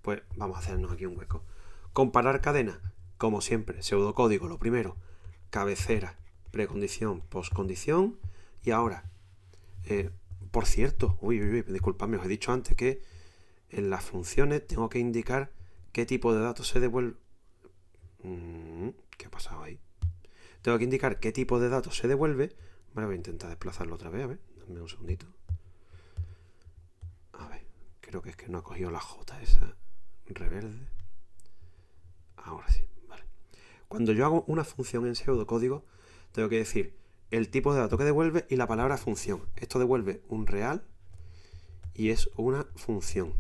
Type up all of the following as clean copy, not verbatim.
pues vamos a hacernos aquí un hueco. Comparar cadenas, como siempre, pseudocódigo, lo primero, cabecera, precondición, postcondición, y ahora, por cierto, disculpadme, os he dicho antes que en las funciones tengo que indicar qué tipo de datos se devuelve. ¿Qué ha pasado ahí? Tengo que indicar qué tipo de datos se devuelve. Vale, voy a intentar desplazarlo otra vez, a ver, dame un segundito. A ver, creo que es que no ha cogido la J esa reverde. Ahora sí, vale. Cuando yo hago una función en pseudocódigo, tengo que decir el tipo de dato que devuelve y la palabra función. Esto devuelve un real y es una función.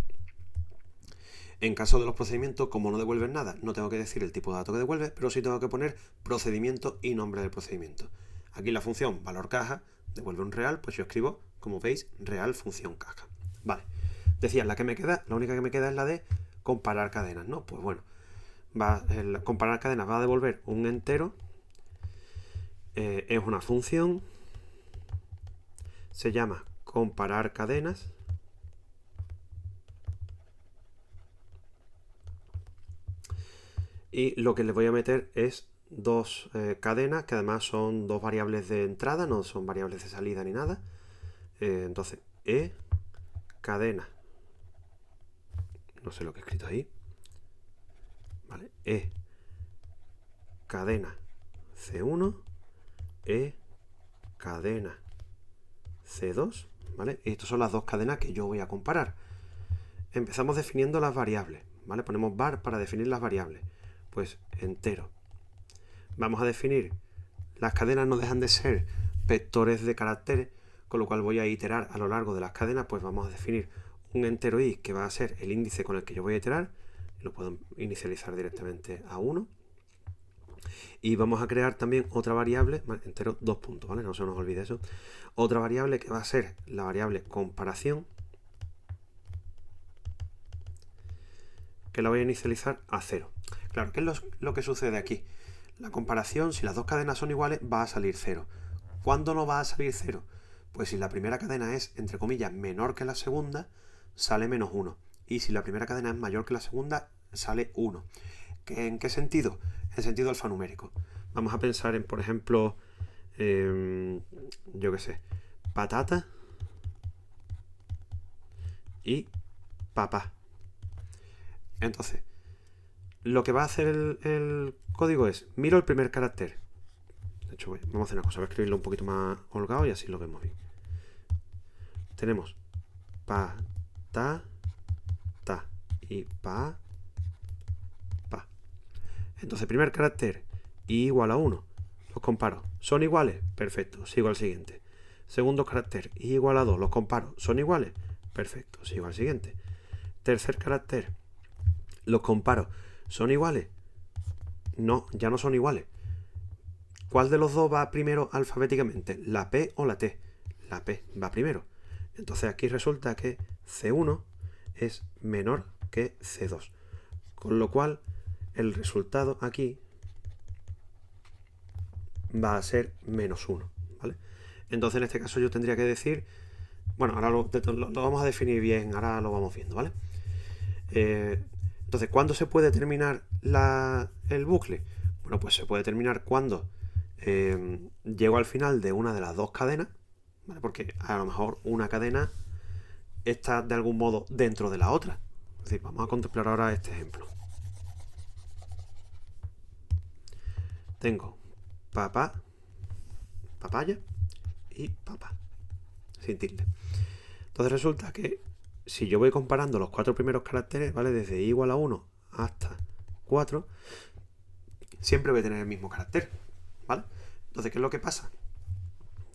En caso de los procedimientos, como no devuelven nada, no tengo que decir el tipo de dato que devuelve, pero sí tengo que poner procedimiento y nombre del procedimiento. Aquí la función valor caja devuelve un real, pues yo escribo, como veis, real función caja. Vale. Decía, la única que me queda es la de comparar cadenas, ¿no? Pues bueno, comparar cadenas va a devolver un entero, es una función, se llama comparar cadenas. Y lo que les voy a meter es dos cadenas, que además son dos variables de entrada, no son variables de salida ni nada. Entonces, cadena. No sé lo que he escrito ahí. Vale, cadena C1, cadena C2, ¿vale? Y estas son las dos cadenas que yo voy a comparar. Empezamos definiendo las variables, ¿vale? Ponemos var para definir las variables. Pues entero. Vamos a definir, las cadenas no dejan de ser vectores de caracteres, con lo cual voy a iterar a lo largo de las cadenas, pues vamos a definir un entero i que va a ser el índice con el que yo voy a iterar, lo puedo inicializar directamente a 1, y vamos a crear también otra variable, entero 2 puntos, ¿vale? No se nos olvide eso, otra variable que va a ser la variable comparación, que la voy a inicializar a 0. Claro, ¿qué es lo que sucede aquí? La comparación, si las dos cadenas son iguales, va a salir 0. ¿Cuándo no va a salir 0? Pues si la primera cadena es, entre comillas, menor que la segunda, sale menos 1. Y si la primera cadena es mayor que la segunda, sale 1. ¿En qué sentido? En sentido alfanumérico. Vamos a pensar en, por ejemplo, yo qué sé, patata y papá. Entonces, lo que va a hacer el código es, miro el primer carácter. De hecho, vamos a hacer una cosa, voy a escribirlo un poquito más holgado y así lo vemos bien. Tenemos pa, ta y pa. Entonces, primer carácter, i igual a 1. Los comparo. ¿Son iguales? Perfecto, sigo al siguiente. Segundo carácter, i igual a 2. Los comparo. ¿Son iguales? Perfecto, sigo al siguiente. Tercer carácter, los comparo. ¿Son iguales? No, ya no son iguales. ¿Cuál de los dos va primero alfabéticamente? ¿La P o la T? La P va primero. Entonces aquí resulta que C1 es menor que C2. Con lo cual, el resultado aquí va a ser menos 1, ¿vale? Entonces en este caso yo tendría que decir, bueno, ahora lo vamos a definir bien, ahora lo vamos viendo, ¿vale? Entonces, ¿cuándo se puede terminar el bucle? Bueno, pues se puede terminar cuando llego al final de una de las dos cadenas, ¿vale? Porque a lo mejor una cadena está de algún modo dentro de la otra. Es decir, vamos a contemplar ahora este ejemplo. Tengo papá, papaya y papá, sin tilde. Entonces resulta que si yo voy comparando los cuatro primeros caracteres, ¿vale? Desde i igual a 1 hasta 4, siempre voy a tener el mismo carácter, ¿vale? Entonces, ¿qué es lo que pasa?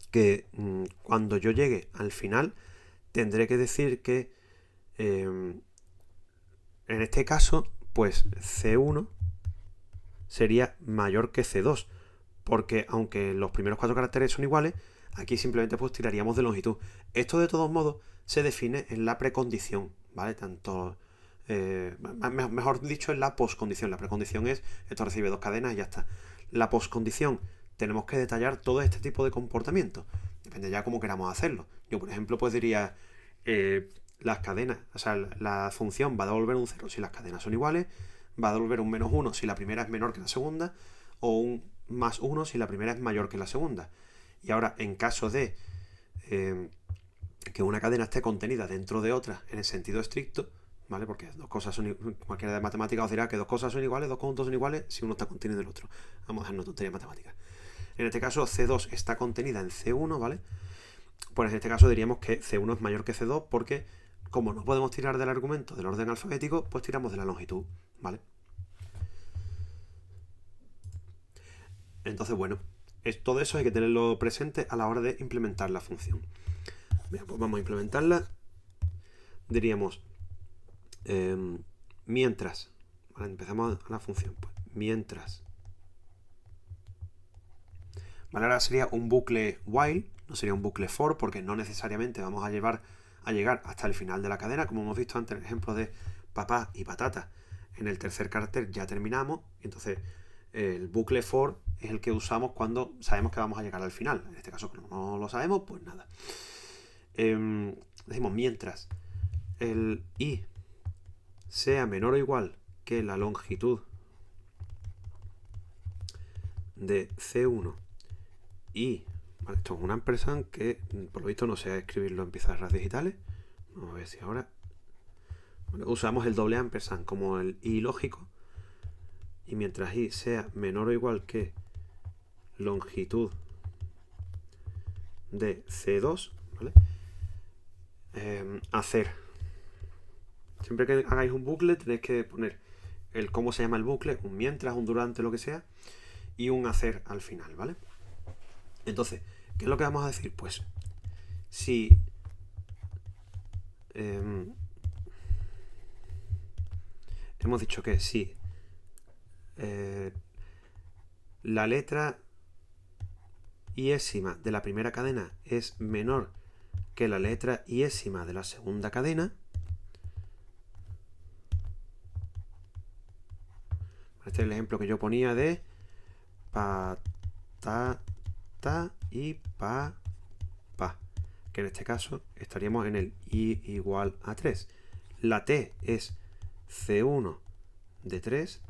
Que cuando yo llegue al final, tendré que decir que en este caso, pues C1 sería mayor que C2, porque aunque los primeros cuatro caracteres son iguales, aquí simplemente pues tiraríamos de longitud. Esto de todos modos se define en la precondición, ¿vale? Tanto, mejor dicho, en la postcondición. La precondición es, esto recibe dos cadenas y ya está. La postcondición, tenemos que detallar todo este tipo de comportamiento. Depende ya cómo queramos hacerlo. Yo, por ejemplo, pues diría, las cadenas, o sea, la función va a devolver un 0 si las cadenas son iguales, va a devolver un -1 si la primera es menor que la segunda, o un +1 si la primera es mayor que la segunda. Y ahora, en caso de que una cadena esté contenida dentro de otra en el sentido estricto, ¿vale? Porque dos cosas son, cualquiera de matemáticas os dirá que dos cosas son iguales, dos conjuntos son iguales si uno está contenido en el otro. Vamos a dejarnos tonterías matemáticas. En este caso, C2 está contenida en C1, ¿vale? Pues en este caso diríamos que C1 es mayor que C2 porque, como no podemos tirar del argumento del orden alfabético, pues tiramos de la longitud, ¿vale? Entonces, bueno, todo eso hay que tenerlo presente a la hora de implementar la función. Bien, pues vamos a implementarla. Diríamos, mientras, ¿vale? Empezamos la función, pues, mientras. Vale, ahora sería un bucle while, no sería un bucle for, porque no necesariamente vamos a llegar hasta el final de la cadena, como hemos visto antes en el ejemplo de papá y patata. En el tercer carácter ya terminamos, entonces el bucle for es el que usamos cuando sabemos que vamos a llegar al final. En este caso, como no lo sabemos, pues nada. Decimos mientras el i sea menor o igual que la longitud de C1 y, vale, esto es un ampersand que por lo visto no sé escribirlo en pizarras digitales. Vamos a ver si ahora, bueno, usamos el doble ampersand como el i lógico, y mientras i sea menor o igual que longitud de C2, ¿vale? Hacer. Siempre que hagáis un bucle tenéis que poner el cómo se llama el bucle, un mientras, un durante, lo que sea, y un hacer al final, ¿vale? Entonces, ¿qué es lo que vamos a decir? Pues si hemos dicho que si la letra iésima de la primera cadena es menor que la letra iésima de la segunda cadena, este es el ejemplo que yo ponía de patata y pa, que en este caso estaríamos en el i igual a 3. La t es C1 de 3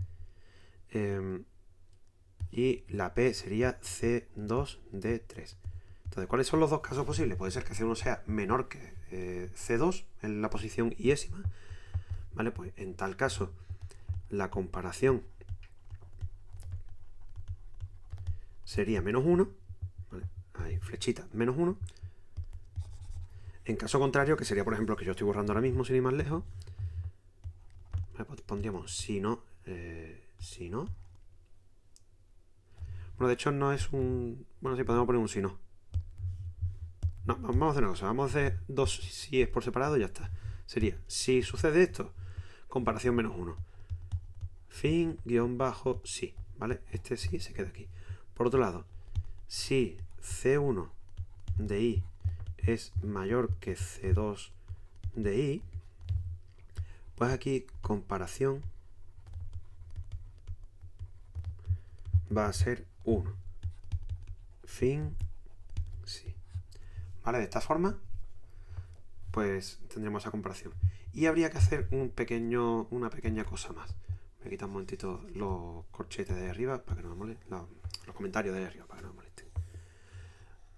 y la p sería C2 de 3. Entonces, ¿cuáles son los dos casos posibles? Puede ser que C1 sea menor que C2 en la posición iésima, ¿vale? Pues en tal caso la comparación sería -1, ¿vale? Ahí, flechita, -1. En caso contrario, que sería, por ejemplo, que yo estoy borrando ahora mismo sin ir más lejos, pues pondríamos si no. Bueno, de hecho no es un... Bueno, sí, podemos poner un si no. No, vamos a hacer una cosa. Vamos a hacer dos si es por separado y ya está. Sería, si sucede esto, comparación -1. Fin, _si, ¿vale? Este sí se queda aquí. Por otro lado, si C1 de i es mayor que C2 de i, pues aquí comparación va a ser 1. Fin, sí. ¿Vale? De esta forma, pues tendremos esa comparación. Y habría que hacer una pequeña cosa más. Me quito un momentito los corchetes de arriba para que no me molesten, los comentarios de arriba para que no me molesten.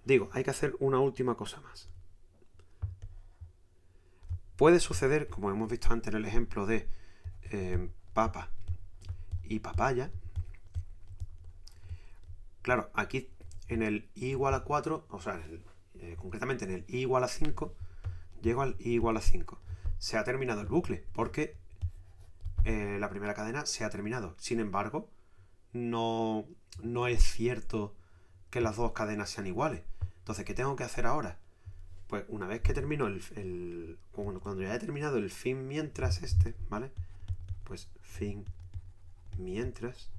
Digo, hay que hacer una última cosa más. Puede suceder, como hemos visto antes en el ejemplo de papa y papaya. Claro, aquí en el i igual a 4, o sea, concretamente en el i igual a 5, llego al i igual a 5. Se ha terminado el bucle, porque la primera cadena se ha terminado. Sin embargo, no es cierto que las dos cadenas sean iguales. Entonces, ¿qué tengo que hacer ahora? Pues una vez que termino cuando ya he terminado el fin mientras este, ¿vale? Pues fin mientras.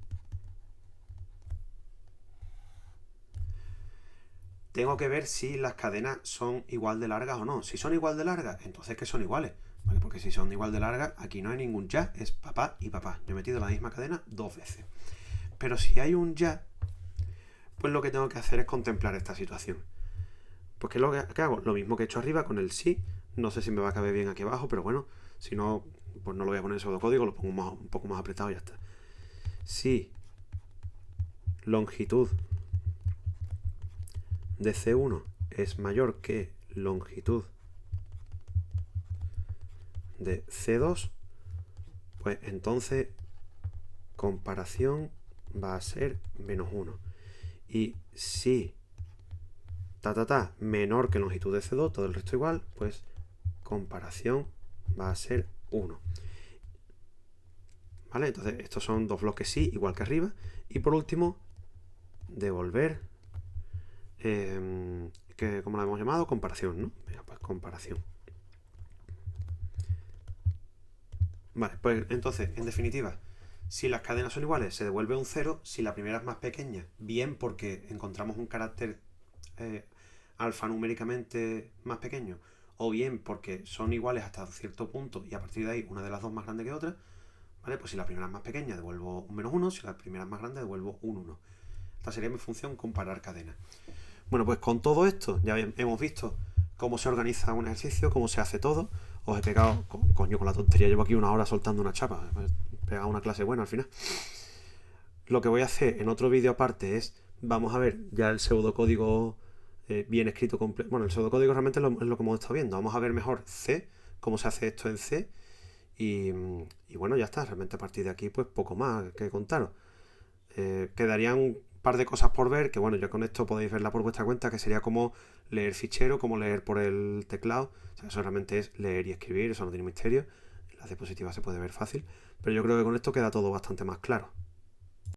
Tengo que ver si las cadenas son igual de largas o no. Si son igual de largas, entonces que son iguales, ¿vale? Porque si son igual de largas, aquí no hay ningún ya, es papá y papá. Yo he metido la misma cadena dos veces. Pero si hay un ya, pues lo que tengo que hacer es contemplar esta situación. Pues ¿qué es lo que hago? Lo mismo que he hecho arriba con el sí, No sé si me va a caber bien aquí abajo, pero bueno, si no, pues no lo voy a poner en pseudocódigo, lo pongo un poco más apretado y ya está. Si longitud de C1 es mayor que longitud de C2, pues entonces comparación va a ser -1. Y si menor que longitud de C2, todo el resto igual, pues comparación va a ser 1. ¿Vale? Entonces estos son dos bloques sí, igual que arriba. Y por último, devolver, ¿cómo lo hemos llamado? Comparación, ¿no? Venga, pues comparación. Vale, pues entonces, en definitiva, si las cadenas son iguales, se devuelve un 0. Si la primera es más pequeña, bien porque encontramos un carácter alfanuméricamente más pequeño, o bien porque son iguales hasta cierto punto y a partir de ahí una de las dos más grande que otra, ¿vale? Pues si la primera es más pequeña, devuelvo un -1, si la primera es más grande, devuelvo un 1. Esta sería mi función comparar cadenas. Bueno, pues con todo esto ya hemos visto cómo se organiza un ejercicio, cómo se hace todo. Os he pegado, coño, con la tontería, llevo aquí 1 hora soltando una chapa. He pegado una clase buena al final. Lo que voy a hacer en otro vídeo aparte es, vamos a ver ya el pseudocódigo bien escrito completo. Bueno, el pseudocódigo realmente es lo que hemos estado viendo. Vamos a ver mejor C, cómo se hace esto en C. Y bueno, ya está. Realmente a partir de aquí, pues poco más que contaros. Quedarían un par de cosas por ver, que bueno, ya con esto podéis verla por vuestra cuenta, que sería como leer fichero, como leer por el teclado. O sea, eso realmente es leer y escribir, eso no tiene misterio. En las diapositivas se puede ver fácil. Pero yo creo que con esto queda todo bastante más claro.